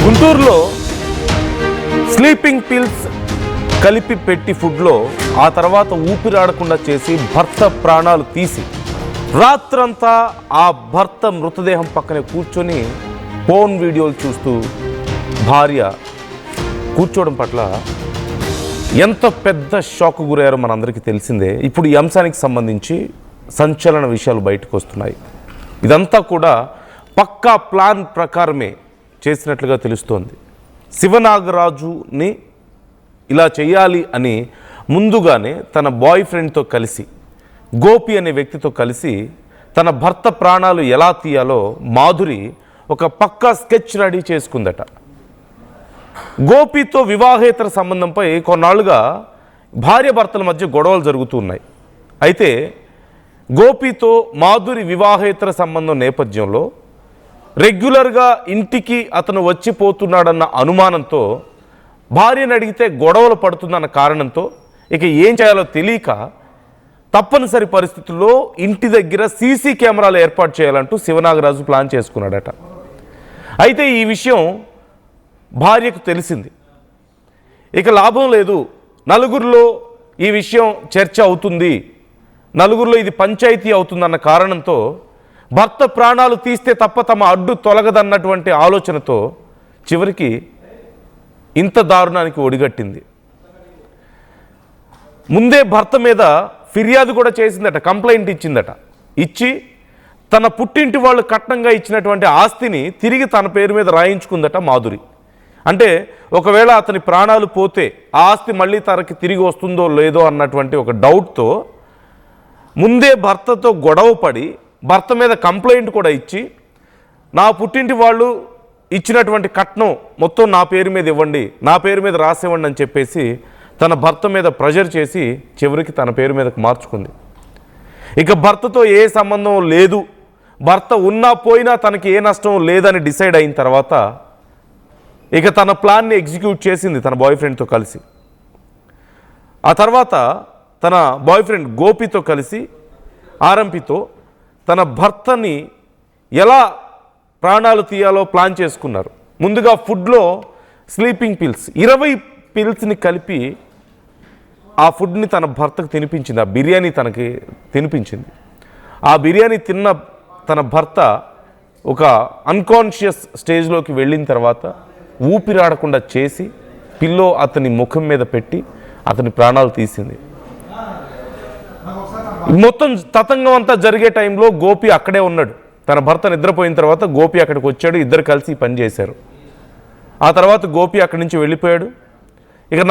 గుంటూరులో sleeping pills కలిపి పెట్టి ఫుడ్లో ఆ తర్వాత ఊపిరాడకుండా చేసి భర్త ప్రాణాలు తీసి రాత్రంతా ఆ భర్త మృతదేహం పక్కనే కూర్చొని ఫోన్ వీడియోలు చూస్తూ భార్య కూర్చోవడం పట్ల ఎంత పెద్ద షాక్ గురయ్యారో మనందరికీ తెలిసిందే. ఇప్పుడు ఈ అంశానికి సంబంధించి సంచలన విషయాలు బయటకు వస్తున్నాయి. ఇదంతా కూడా పక్కా ప్లాన్ ప్రకారమే చేసినట్లుగా తెలుస్తోంది. శివనాగరాజుని ఇలా చేయాలి అని ముందుగానే తన బాయ్ ఫ్రెండ్తో కలిసి, గోపి అనే వ్యక్తితో కలిసి తన భర్త ప్రాణాలు ఎలా తీయాలో మాధురి ఒక పక్కా స్కెచ్ రెడీ చేసుకుందట. గోపితో వివాహేతర సంబంధంపై కొన్నాళ్ళుగా భార్యాభర్తల మధ్య గొడవలు జరుగుతున్నాయి. అయితే గోపితో మాధురి వివాహేతర సంబంధం నేపథ్యంలో రెగ్యులర్గా ఇంటికి అతను వచ్చిపోతున్నాడన్న అనుమానంతో భార్యను అడిగితే గొడవలు పడుతుందన్న కారణంతో ఇక ఏం చేయాలో తెలియక తప్పనిసరి పరిస్థితుల్లో ఇంటి దగ్గర సీసీ కెమెరాలు ఏర్పాటు చేయాలంటూ శివనాగరాజు ప్లాన్ చేసుకున్నాడట. అయితే ఈ విషయం భార్యకు తెలిసింది. ఇక లాభం లేదు, నలుగురిలో ఈ విషయం చర్చ అవుతుంది, నలుగురిలో ఇది పంచాయతీ అవుతుందన్న కారణంతో భర్త ప్రాణాలు తీస్తే తప్ప తమ అడ్డు తొలగదన్నటువంటి ఆలోచనతో చివరికి ఇంత దారుణానికి ఒడిగట్టింది. ముందే భర్త మీద ఫిర్యాదు కూడా చేసిందట, కంప్లైంట్ ఇచ్చిందట. ఇచ్చి తన పుట్టింటి వాళ్ళు కట్నంగా ఇచ్చినటువంటి ఆస్తిని తిరిగి తన పేరు మీద రాయించుకుందట మాధురి. అంటే ఒకవేళ అతని ప్రాణాలు పోతే ఆ ఆస్తి మళ్ళీ తనకి తిరిగి వస్తుందో లేదో అన్నటువంటి ఒక డౌట్తో ముందే భర్తతో గొడవ పడి భర్త మీద కంప్లైంట్ కూడా ఇచ్చి, నా పుట్టింటి వాళ్ళు ఇచ్చినటువంటి కట్నం మొత్తం నా పేరు మీద ఇవ్వండి, నా పేరు మీద రాసివ్వండి అని చెప్పేసి తన భర్త మీద ప్రెషర్ చేసి చివరికి తన పేరు మీదకు మార్చుకుంది. ఇక భర్తతో ఏ సంబంధం లేదు, భర్త ఉన్నా పోయినా తనకి ఏ నష్టం లేదని డిసైడ్ అయిన తర్వాత ఇక తన ప్లాన్ని ఎగ్జిక్యూట్ చేసింది తన బాయ్ ఫ్రెండ్తో కలిసి. ఆ తర్వాత తన బాయ్ ఫ్రెండ్ గోపితో కలిసి ఆరంపితో తన భర్తని ఎలా ప్రాణాలు తీయాలో ప్లాన్ చేసుకున్నారు. ముందుగా ఫుడ్లో స్లీపింగ్ పిల్స్ 20 పిల్స్ని కలిపి ఆ ఫుడ్ని తన భర్తకు తినిపించింది, ఆ బిర్యానీ తనకి తినిపించింది. ఆ బిర్యానీ తిన్న తన భర్త ఒక అన్కాన్షియస్ స్టేజ్లోకి వెళ్ళిన తర్వాత ఊపిరాడకుండా చేసి పిల్లో అతని ముఖం మీద పెట్టి అతని ప్రాణాలు తీసింది. మొత్తం తతంగం అంతా జరిగే టైంలో గోపి అక్కడే ఉన్నాడు. తన భర్త నిద్రపోయిన తర్వాత గోపి అక్కడికి వచ్చాడు, ఇద్దరు కలిసి పని చేశారు. ఆ తర్వాత గోపి అక్కడి నుంచి వెళ్ళిపోయాడు. ఇక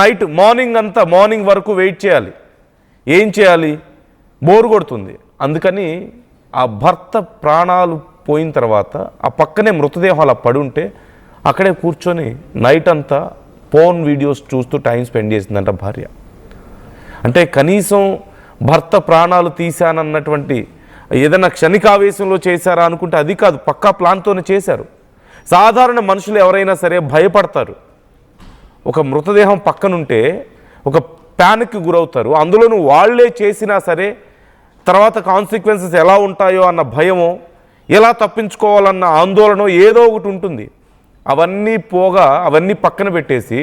మార్నింగ్ వరకు వెయిట్ చేయాలి. ఏం చేయాలి, బోరు కొడుతుంది. అందుకని ఆ భర్త ప్రాణాలు పోయిన తర్వాత ఆ పక్కనే మృతదేహం అలా పడి ఉంటే అక్కడే కూర్చొని నైట్ అంతా ఫోన్ వీడియోస్ చూస్తూ టైం స్పెండ్ చేసిందంట భార్య. అంటే కనీసం భర్త ప్రాణాలు తీశానన్నటువంటి ఏదైనా క్షణికావేశంలో చేశారా అనుకుంటే అది కాదు, పక్కా ప్లాన్తోనే చేశారు. సాధారణ మనుషులు ఎవరైనా సరే భయపడతారు. ఒక మృతదేహం పక్కనుంటే ఒక ప్యానిక్కి గురవుతారు. అందులోనూ వాళ్ళే చేసినా సరే తర్వాత కాన్సిక్వెన్సెస్ ఎలా ఉంటాయో అన్న భయమో, ఎలా తప్పించుకోవాలన్న ఆందోళన ఏదో ఒకటి ఉంటుంది. అవన్నీ పక్కన పెట్టేసి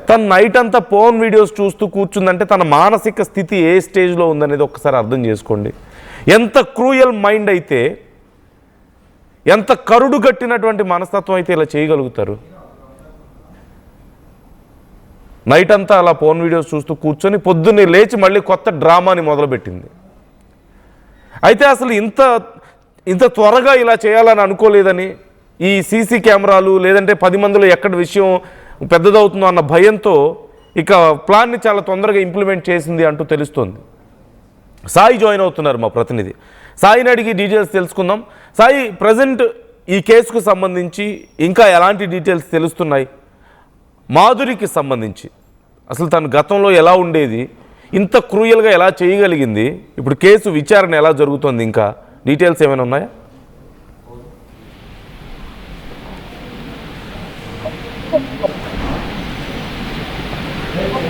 తన నైట్ అంతా ఫోన్ వీడియోస్ చూస్తూ కూర్చుందంటే తన మానసిక స్థితి ఏ స్టేజ్లో ఉందనేది ఒక్కసారి అర్థం చేసుకోండి. ఎంత క్రూయల్ మైండ్ అయితే, ఎంత కరుడు కట్టినటువంటి మనస్తత్వం అయితే ఇలా చేయగలుగుతారు. నైట్ అంతా అలా ఫోన్ వీడియోస్ చూస్తూ కూర్చొని పొద్దున్నే లేచి మళ్ళీ కొత్త డ్రామాని మొదలుపెట్టింది. అయితే అసలు ఇంత త్వరగా ఇలా చేయాలని అనుకోలేదని, ఈ సీసీ కెమెరాలు లేదంటే 10 మందిలో ఎక్కడ విషయం పెద్దదవుతుందో అన్న భయంతో ఇక ప్లాన్ని చాలా తొందరగా ఇంప్లిమెంట్ చేసింది అంటూ తెలుస్తోంది. సాయి జాయిన్ అవుతున్నారు మా ప్రతినిధి. సాయిని అడిగి డీటెయిల్స్ తెలుసుకుందాం. సాయి, ప్రజెంట్ ఈ కేసుకు సంబంధించి ఇంకా ఎలాంటి డీటెయిల్స్ తెలుస్తున్నాయి? మాధురికి సంబంధించి అసలు తను గతంలో ఎలా ఉండేది, ఇంత క్రూయల్గా ఎలా చేయగలిగింది, ఇప్పుడు కేసు విచారణ ఎలా జరుగుతోంది, ఇంకా డీటెయిల్స్ ఏమైనా ఉన్నాయా?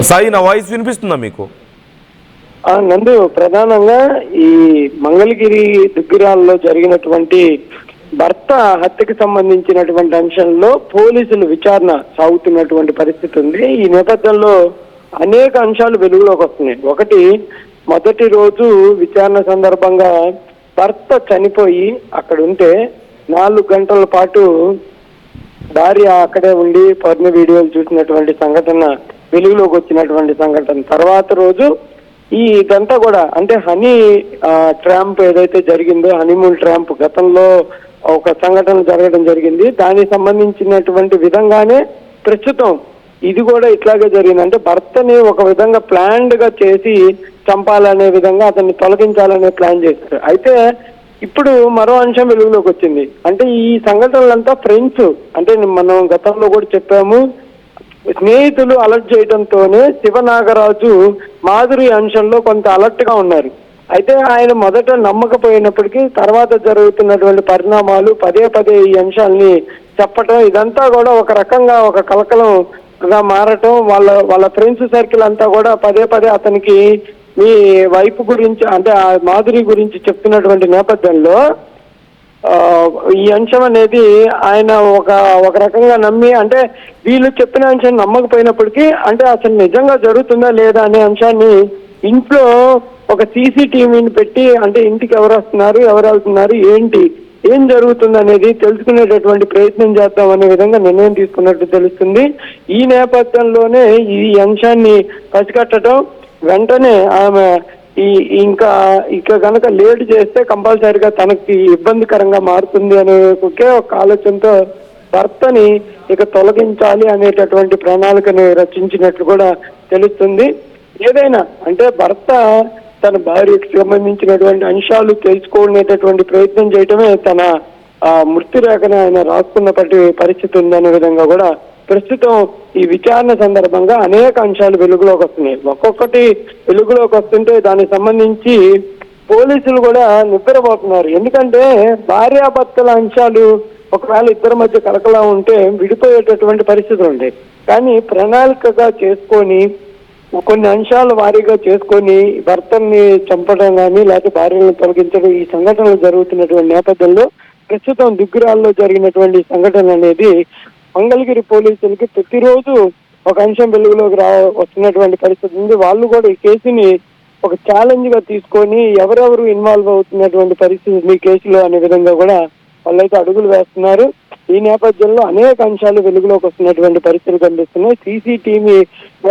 సాయి, నా వాయిస్ వినిపిస్తుందా మీకు? నందు, ప్రధానంగా ఈ మంగళగిరి దుగ్గిరాల్లో జరిగినటువంటి భర్త హత్యకి సంబంధించినటువంటి అంశంలో పోలీసులు విచారణ సాగుతున్నటువంటి పరిస్థితి ఉంది. ఈ నేపథ్యంలో అనేక అంశాలు వెలుగులోకి వస్తున్నాయి. ఒకటి, మొదటి రోజు విచారణ సందర్భంగా భర్త చనిపోయి అక్కడ ఉంటే 4 గంటల పాటు భార్య అక్కడే ఉండి పర్ణ వీడియోలు చూసినటువంటి సంఘటన వెలుగులోకి వచ్చినటువంటి సంఘటన. తర్వాత రోజు ఇదంతా కూడా అంటే హనీ ట్రాంప్ ఏదైతే జరిగిందో, హనీమూన్ ట్రాంప్ గతంలో ఒక సంఘటన జరగడం జరిగింది. దానికి సంబంధించినటువంటి విధంగానే ప్రస్తుతం ఇది కూడా ఇట్లాగే జరిగింది. అంటే భర్తని ఒక విధంగా ప్లాన్డ్ గా చేసి చంపాలనే విధంగా అతన్ని తొలగించాలనే ప్లాన్ చేశారు. అయితే ఇప్పుడు మరో అంశం వెలుగులోకి వచ్చింది. అంటే ఈ సంఘటనలంతా ఫ్రెండ్స్, అంటే మనం గతంలో కూడా చెప్పాము, స్నేహితులు అలర్ట్ చేయడంతోనే శివనాగరాజు మాధురి అంశంలో కొంత అలర్ట్ గా ఉన్నారు. అయితే ఆయన మొదట నమ్మకపోయినప్పటికీ తర్వాత జరుగుతున్నటువంటి పరిణామాలు పదే పదే ఈ అంశాలని చెప్పటం, ఇదంతా కూడా ఒక రకంగా ఒక కలకలంగా మారటం, వాళ్ళ ఫ్రెండ్స్ సర్కిల్ అంతా కూడా పదే పదే అతనికి మీ వైపు గురించి అంటే ఆ మాధురి గురించి చెప్తున్నటువంటి నేపథ్యంలో ఈ అంశం అనేది ఆయన ఒక రకంగా నమ్మి, అంటే వీళ్ళు చెప్పిన అంశం నమ్మకపోయినప్పటికీ అంటే అసలు నిజంగా జరుగుతుందా లేదా అనే అంశాన్ని ఇంట్లో ఒక సీసీటీవీని పెట్టి, అంటే ఇంటికి ఎవరు వస్తున్నారు, ఎవరు వెళ్తున్నారు, ఏం జరుగుతుంది అనేది తెలుసుకునేటటువంటి ప్రయత్నం చేద్దాం అనే విధంగా నిర్ణయం తీసుకున్నట్టు తెలుస్తుంది. ఈ నేపథ్యంలోనే ఈ అంశాన్ని పసిగట్టడం, వెంటనే ఆమె ఇంకా గనక లేట్ చేస్తే కంపల్సరీగా తనకి ఇబ్బందికరంగా మారుతుంది అనే ఒకే ఒక ఆలోచనతో భర్తని ఇక తొలగించాలి అనేటటువంటి ప్రణాళికను రచించినట్లు కూడా తెలుస్తుంది. ఏదైనా అంటే భర్త తన భార్యకు సంబంధించినటువంటి అంశాలు తెలుసుకునేటటువంటి ప్రయత్నం చేయటమే తన మృతి రేఖను ఆయన రాసుకున్నప్పటి పరిస్థితి ఉందనే విధంగా కూడా ప్రస్తుతం ఈ విచారణ సందర్భంగా అనేక అంశాలు వెలుగులోకి వస్తున్నాయి. ఒక్కొక్కటి వెలుగులోకి వస్తుంటే దానికి సంబంధించి పోలీసులు కూడా నిద్రపోతున్నారు. ఎందుకంటే భార్యాభర్తల అంశాలు ఒకవేళ ఇద్దరి మధ్య కలకలా ఉంటే విడిపోయేటటువంటి పరిస్థితులు ఉంటాయి. కానీ ప్రణాళికగా చేసుకొని కొన్ని అంశాల వారీగా చేసుకొని భర్తల్ని చంపడం కానీ లేకపోతే భార్యలను తొలగించడం, ఈ సంఘటనలు జరుగుతున్నటువంటి నేపథ్యంలో ప్రస్తుతం దిగ్గురాల్లో జరిగినటువంటి సంఘటన అనేది మంగళగిరి పోలీసులకి ప్రతిరోజు ఒక అంశం వెలుగులోకి వస్తున్నటువంటి పరిస్థితి ఉంది. వాళ్ళు కూడా ఈ కేసుని ఒక ఛాలెంజ్ గా తీసుకొని ఎవరెవరు ఇన్వాల్వ్ అవుతున్నటువంటి పరిస్థితి ఈ కేసులో అనే విధంగా కూడా వాళ్ళైతే అడుగులు వేస్తున్నారు. ఈ నేపథ్యంలో అనేక అంశాలు వెలుగులోకి వస్తున్నటువంటి పరిస్థితులు కనిపిస్తున్నాయి. సీసీటీవీ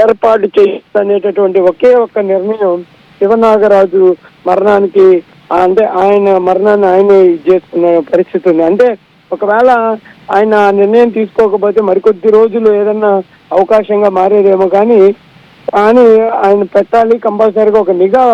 ఏర్పాటు చేయాలనేటటువంటి ఒకే ఒక్క నిర్ణయం శివనాగరాజు మరణానికి, అంటే ఆయన మరణాన్ని ఆయన చేసుకున్న పరిస్థితి ఉంది. అంటే ఒకవేళ ఆయన నిర్ణయం తీసుకోకపోతే మరికొద్ది రోజులు ఏదన్నా అవకాశంగా మారేదేమో కానీ ఆయన పెట్టాలి, కంపల్సరీగా ఒక నిఘా